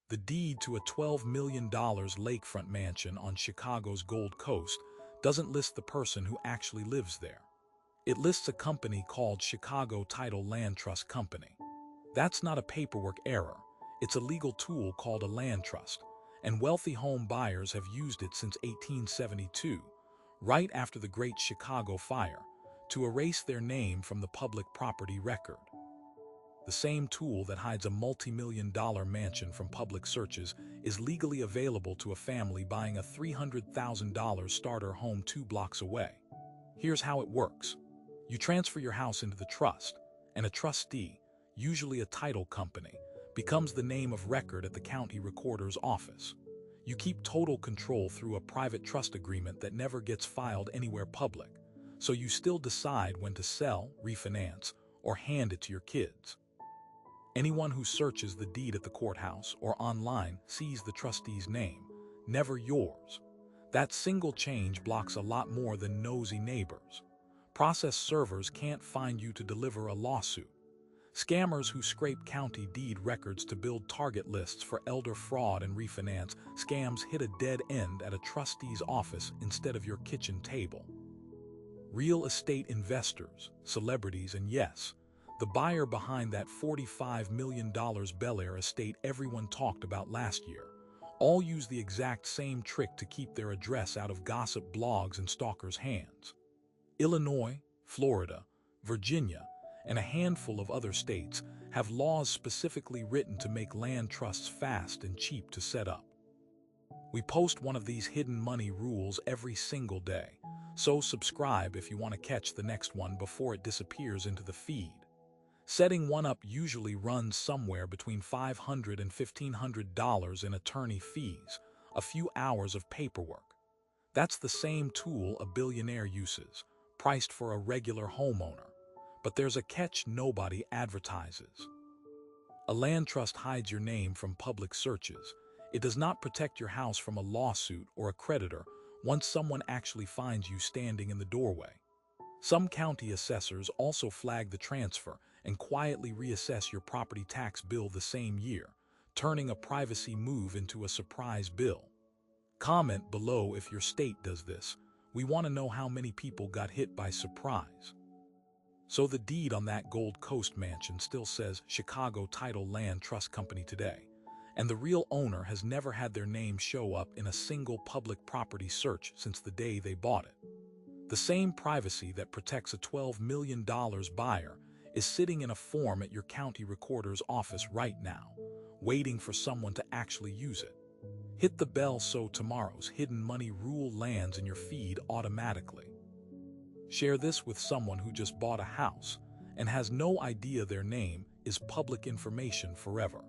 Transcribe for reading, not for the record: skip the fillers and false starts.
The deed to a $12 million lakefront mansion on Chicago's Gold Coast doesn't list the person who actually lives there. It lists a company called Chicago Title Land Trust Company. That's not a paperwork error. It's a legal tool called a land trust, and wealthy home buyers have used it since 1872, right after the Great Chicago Fire, to erase their name from the public property record. The same tool that hides a multi-million-dollar mansion from public searches is legally available to a family buying a $300,000 starter home 2 blocks away. Here's how it works. You transfer your house into the trust, and a trustee, usually a title company, becomes the name of record at the county recorder's office. You keep total control through a private trust agreement that never gets filed anywhere public, so you still decide when to sell, refinance, or hand it to your kids. Anyone who searches the deed at the courthouse or online sees the trustee's name, never yours. That single change blocks a lot more than nosy neighbors. Process servers can't find you to deliver a lawsuit. Scammers who scrape county deed records to build target lists for elder fraud and refinance scams hit a dead end at a trustee's office instead of your kitchen table. Real estate investors, celebrities, and yes, the buyer behind that $45 million Bel Air estate everyone talked about last year, all use the exact same trick to keep their address out of gossip blogs and stalkers' hands. Illinois, Florida, Virginia, and a handful of other states have laws specifically written to make land trusts fast and cheap to set up. We post one of these hidden money rules every single day, so subscribe if you want to catch the next one before it disappears into the feed. Setting one up usually runs somewhere between $500 and $1,500 in attorney fees, a few hours of paperwork. That's the same tool a billionaire uses, priced for a regular homeowner. But there's a catch nobody advertises. A land trust hides your name from public searches. It does not protect your house from a lawsuit or a creditor once someone actually finds you standing in the doorway. Some county assessors also flag the transfer and quietly reassess your property tax bill the same year, turning a privacy move into a surprise bill. Comment below if your state does this. We want to know how many people got hit by surprise. So the deed on that Gold Coast mansion still says Chicago Title Land Trust Company today, and the real owner has never had their name show up in a single public property search since the day they bought it. The same privacy that protects a $12 million buyer is sitting in a form at your county recorder's office right now, waiting for someone to actually use it. Hit the bell so tomorrow's hidden money rule lands in your feed automatically. Share this with someone who just bought a house and has no idea their name is public information forever.